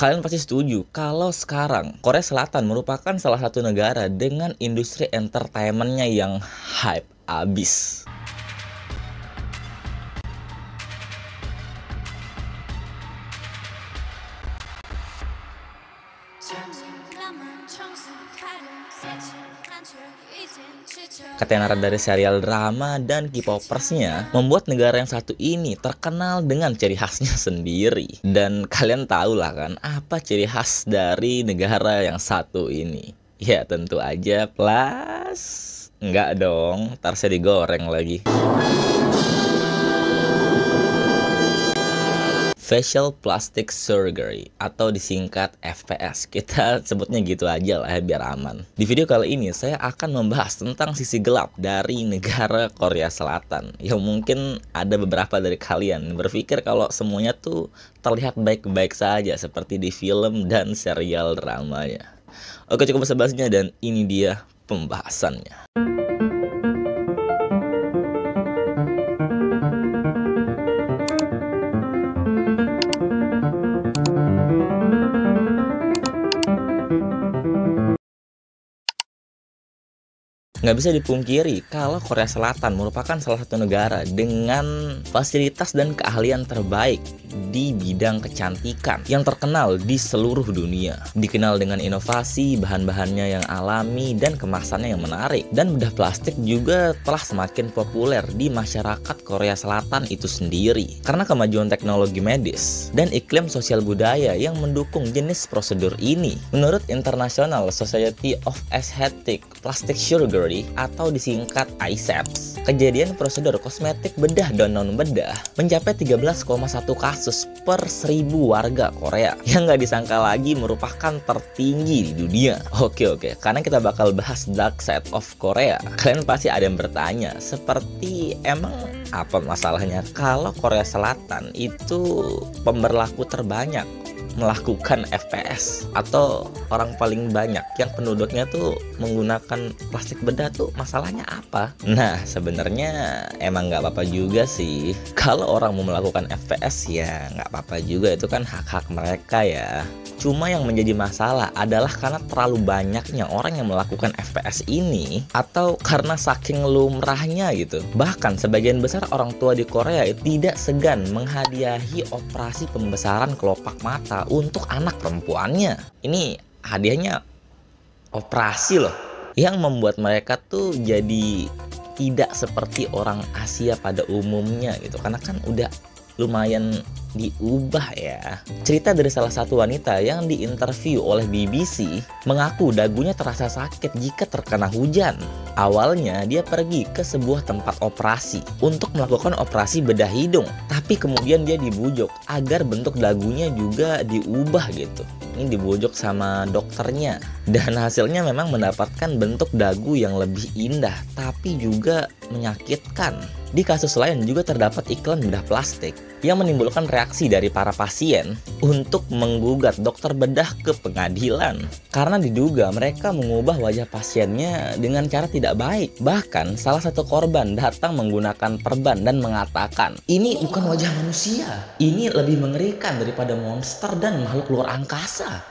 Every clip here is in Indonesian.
Kalian pasti setuju kalau sekarang Korea Selatan merupakan salah satu negara dengan industri entertainmentnya yang hype abis. Ketenaran dari serial drama dan K-popersnya membuat negara yang satu ini terkenal dengan ciri khasnya sendiri. Dan kalian tahu lah kan, apa ciri khas dari negara yang satu ini? Ya tentu aja plus. Enggak dong, ntar saya digoreng lagi. Facial Plastic Surgery atau disingkat FPS. Kita sebutnya gitu aja lah ya biar aman. Di video kali ini saya akan membahas tentang sisi gelap dari negara Korea Selatan. Yang mungkin ada beberapa dari kalian berpikir kalau semuanya tuh terlihat baik-baik saja seperti di film dan serial dramanya. Oke, cukup basa-basinya dan ini dia pembahasannya. Nggak bisa dipungkiri kalau Korea Selatan merupakan salah satu negara dengan fasilitas dan keahlian terbaik di bidang kecantikan yang terkenal di seluruh dunia. Dikenal dengan inovasi, bahan-bahannya yang alami, dan kemasannya yang menarik. Dan bedah plastik juga telah semakin populer di masyarakat Korea Selatan itu sendiri. Karena kemajuan teknologi medis dan iklim sosial budaya yang mendukung jenis prosedur ini. Menurut International Society of Aesthetic Plastic Surgery atau disingkat ISAPS, kejadian prosedur kosmetik bedah dan non-bedah mencapai 13,1 kasus per 1000 warga Korea, yang nggak disangka lagi merupakan tertinggi di dunia. Oke, karena kita bakal bahas dark side of Korea, kalian pasti ada yang bertanya, seperti emang apa masalahnya kalau Korea Selatan itu pemberlaku terbanyak melakukan FPS atau orang paling banyak yang penduduknya tuh menggunakan plastik bedah tuh masalahnya apa? Nah, sebenarnya emang nggak apa-apa juga sih kalau orang mau melakukan FPS, ya nggak apa-apa juga, itu kan hak-hak mereka ya. Cuma yang menjadi masalah adalah karena terlalu banyaknya orang yang melakukan FPS ini, atau karena saking lumrahnya gitu. Bahkan sebagian besar orang tua di Korea tidak segan menghadiahi operasi pembesaran kelopak mata untuk anak perempuannya. Ini hadiahnya operasi loh, yang membuat mereka tuh jadi tidak seperti orang Asia pada umumnya gitu, karena kan udah lumayan diubah ya. Cerita dari salah satu wanita yang diinterview oleh BBC mengaku dagunya terasa sakit jika terkena hujan. Awalnya dia pergi ke sebuah tempat operasi untuk melakukan operasi bedah hidung, tapi kemudian dia dibujuk agar bentuk dagunya juga diubah gitu. Ini dibujuk sama dokternya, dan hasilnya memang mendapatkan bentuk dagu yang lebih indah tapi juga menyakitkan. Di kasus lain juga terdapat iklan bedah plastik yang menimbulkan reaksi dari para pasien untuk menggugat dokter bedah ke pengadilan karena diduga mereka mengubah wajah pasiennya dengan cara tidak baik. Bahkan salah satu korban datang menggunakan perban dan mengatakan, "Ini bukan wajah manusia, ini lebih mengerikan daripada monster dan makhluk luar angkasa."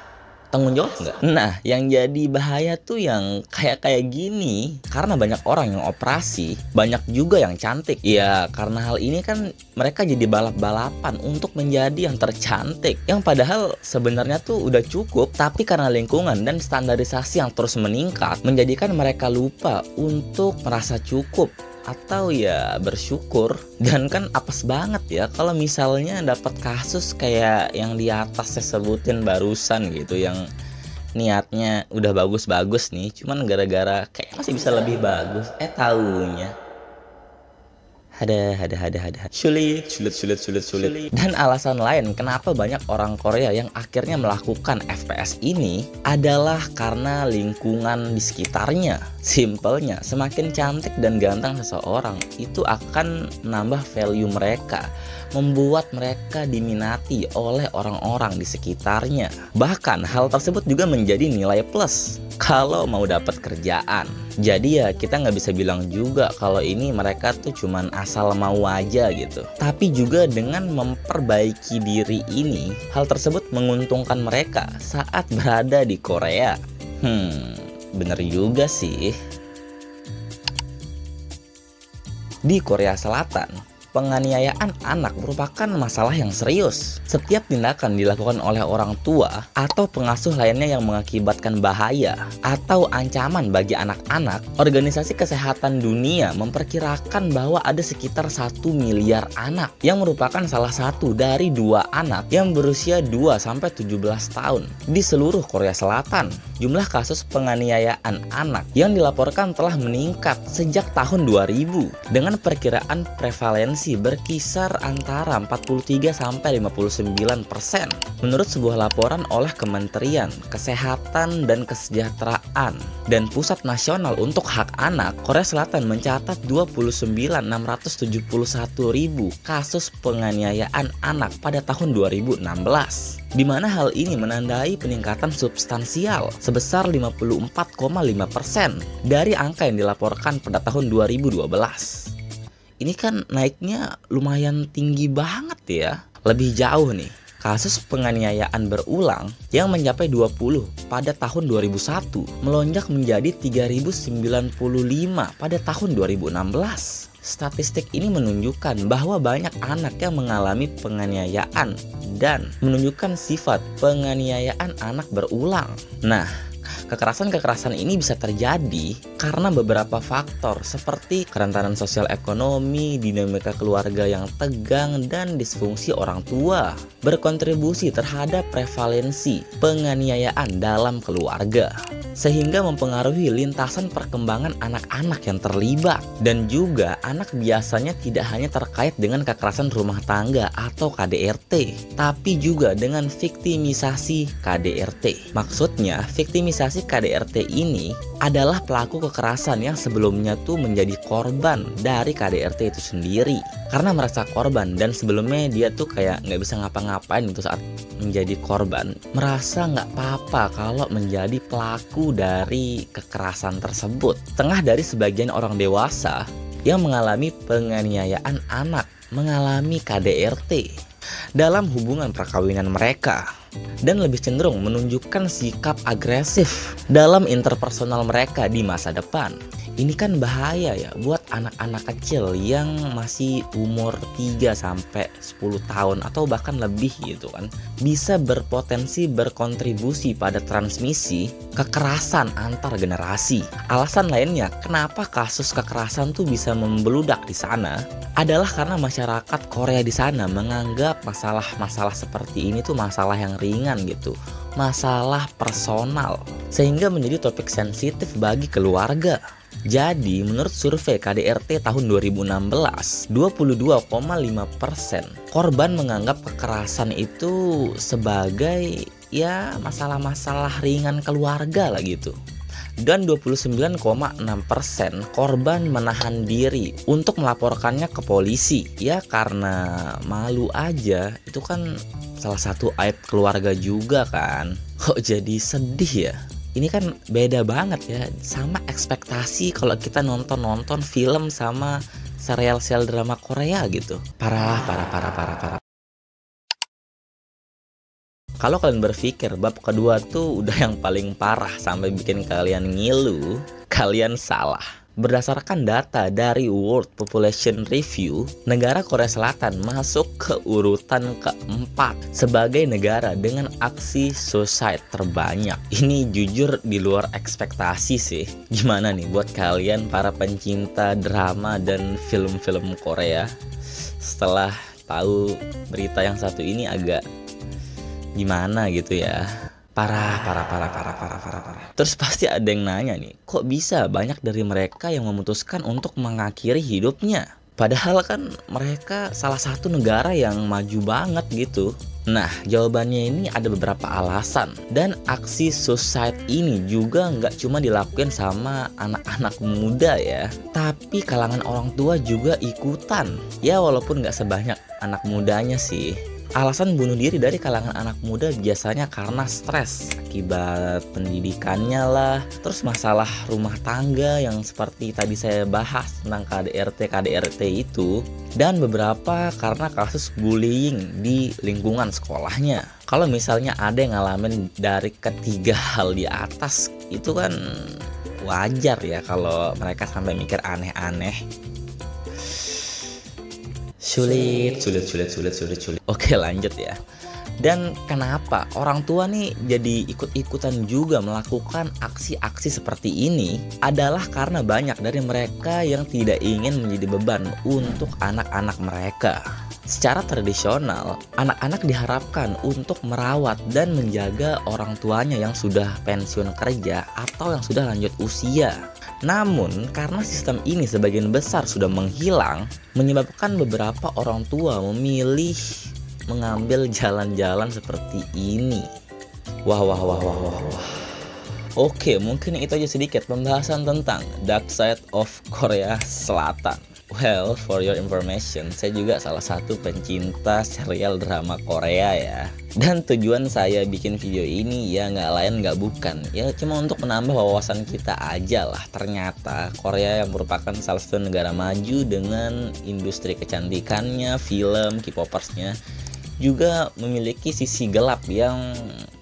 Tanggung jawab nggak? Nah, yang jadi bahaya tuh yang kayak gini, karena banyak orang yang operasi, banyak juga yang cantik. Ya, karena hal ini kan mereka jadi balap-balapan untuk menjadi yang tercantik, yang padahal sebenarnya tuh udah cukup, tapi karena lingkungan dan standarisasi yang terus meningkat, menjadikan mereka lupa untuk merasa cukup atau ya bersyukur. Dan kan apes banget ya kalau misalnya dapat kasus kayak yang di atas saya sebutin barusan gitu, yang niatnya udah bagus-bagus nih, cuman gara-gara kayak masih bisa lebih bagus, taunya ada sulit. Dan alasan lain kenapa banyak orang Korea yang akhirnya melakukan FPS ini adalah karena lingkungan di sekitarnya. Simpelnya, semakin cantik dan ganteng seseorang itu akan menambah value mereka, membuat mereka diminati oleh orang-orang di sekitarnya. Bahkan hal tersebut juga menjadi nilai plus kalau mau dapat kerjaan. Jadi ya kita nggak bisa bilang juga kalau ini mereka tuh cuman asal mau aja gitu. Tapi juga dengan memperbaiki diri ini, hal tersebut menguntungkan mereka saat berada di Korea. Bener juga sih. Di Korea Selatan, penganiayaan anak merupakan masalah yang serius. Setiap tindakan dilakukan oleh orang tua atau pengasuh lainnya yang mengakibatkan bahaya atau ancaman bagi anak-anak, Organisasi Kesehatan Dunia memperkirakan bahwa ada sekitar 1 miliar anak yang merupakan salah satu dari 2 anak yang berusia 2-17 tahun di seluruh Korea Selatan. Jumlah kasus penganiayaan anak yang dilaporkan telah meningkat sejak tahun 2000 dengan perkiraan prevalensi berkisar antara 43-59%. Menurut sebuah laporan oleh Kementerian Kesehatan dan Kesejahteraan dan Pusat Nasional untuk Hak Anak, Korea Selatan mencatat 29.671.000 kasus penganiayaan anak pada tahun 2016. Di mana hal ini menandai peningkatan substansial sebesar 54,5% dari angka yang dilaporkan pada tahun 2012. Ini kan naiknya lumayan tinggi banget ya. Lebih jauh nih, kasus penganiayaan berulang yang mencapai 20 pada tahun 2001 melonjak menjadi 3.095 pada tahun 2016. Statistik ini menunjukkan bahwa banyak anak yang mengalami penganiayaan dan menunjukkan sifat penganiayaan anak berulang. Nah, kekerasan-kekerasan ini bisa terjadi karena beberapa faktor seperti kerentanan sosial ekonomi, dinamika keluarga yang tegang, dan disfungsi orang tua berkontribusi terhadap prevalensi penganiayaan dalam keluarga, sehingga mempengaruhi lintasan perkembangan anak-anak yang terlibat. Dan juga anak biasanya tidak hanya terkait dengan kekerasan rumah tangga atau KDRT, tapi juga dengan viktimisasi KDRT. Maksudnya, viktimisasi KDRT ini adalah pelaku kekerasan yang sebelumnya tuh menjadi korban dari KDRT itu sendiri karena merasa korban, dan sebelumnya dia tuh kayak nggak bisa ngapa-ngapain itu saat menjadi korban, merasa nggak apa-apa kalau menjadi pelaku dari kekerasan tersebut. Setengah dari sebagian orang dewasa yang mengalami penganiayaan anak mengalami KDRT dalam hubungan perkawinan mereka dan lebih cenderung menunjukkan sikap agresif dalam interpersonal mereka di masa depan. Ini kan bahaya ya buat anak-anak kecil yang masih umur 3-10 tahun atau bahkan lebih gitu kan. Bisa berpotensi berkontribusi pada transmisi kekerasan antar generasi. Alasan lainnya kenapa kasus kekerasan tuh bisa membeludak di sana adalah karena masyarakat Korea di sana menganggap masalah-masalah seperti ini tuh masalah yang ringan gitu, masalah personal, sehingga menjadi topik sensitif bagi keluarga. Jadi, menurut survei KDRT tahun 2016, 22,5% korban menganggap kekerasan itu sebagai ya masalah-masalah ringan keluarga lah gitu. Dan 29,6% korban menahan diri untuk melaporkannya ke polisi. Ya karena malu aja, itu kan salah satu aib keluarga juga kan. Kok jadi sedih ya? Ini kan beda banget ya sama ekspektasi kalau kita nonton film sama serial-serial drama Korea gitu. Parah. Kalau kalian berpikir bab kedua tuh udah yang paling parah sampai bikin kalian ngilu, kalian salah. Berdasarkan data dari World Population Review, negara Korea Selatan masuk ke urutan keempat sebagai negara dengan aksi suicide terbanyak. Ini jujur di luar ekspektasi sih. Gimana nih buat kalian para pencinta drama dan film-film Korea? Setelah tahu berita yang satu ini agak gimana gitu ya. Parah. Terus pasti ada yang nanya nih, kok bisa banyak dari mereka yang memutuskan untuk mengakhiri hidupnya? Padahal kan mereka salah satu negara yang maju banget gitu. Nah, jawabannya ini ada beberapa alasan. Dan aksi suicide ini juga nggak cuma dilakukan sama anak-anak muda ya, tapi kalangan orang tua juga ikutan. Ya walaupun nggak sebanyak anak mudanya sih. Alasan bunuh diri dari kalangan anak muda biasanya karena stres akibat pendidikannya lah, terus masalah rumah tangga yang seperti tadi saya bahas tentang KDRT itu, dan beberapa karena kasus bullying di lingkungan sekolahnya. Kalau misalnya ada yang ngalamin dari ketiga hal di atas, itu kan wajar ya kalau mereka sampai mikir aneh-aneh. Sulit. Oke, lanjut ya. Dan kenapa orang tua nih jadi ikut-ikutan juga melakukan aksi-aksi seperti ini adalah karena banyak dari mereka yang tidak ingin menjadi beban untuk anak-anak mereka. Secara tradisional, anak-anak diharapkan untuk merawat dan menjaga orang tuanya yang sudah pensiun kerja atau yang sudah lanjut usia. Namun, karena sistem ini sebagian besar sudah menghilang, menyebabkan beberapa orang tua memilih mengambil jalan-jalan seperti ini. Wah. Oke, mungkin itu aja sedikit pembahasan tentang Dark Side of Korea Selatan. Well, for your information, saya juga salah satu pencinta serial drama Korea ya. Dan tujuan saya bikin video ini ya nggak lain nggak bukan, ya cuma untuk menambah wawasan kita aja lah. Ternyata Korea yang merupakan salah satu negara maju dengan industri kecantikannya, film, K-popersnya juga memiliki sisi gelap yang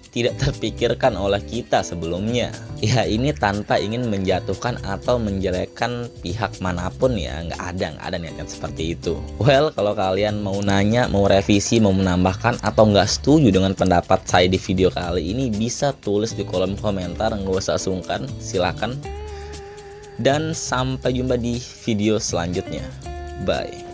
tidak terpikirkan oleh kita sebelumnya. Ya, ini tanpa ingin menjatuhkan atau menjelekkan pihak manapun ya, nggak ada niatan seperti itu. Well, kalau kalian mau nanya, mau revisi, mau menambahkan atau nggak setuju dengan pendapat saya di video kali ini, bisa tulis di kolom komentar, nggak usah sungkan, silakan. Dan sampai jumpa di video selanjutnya. Bye.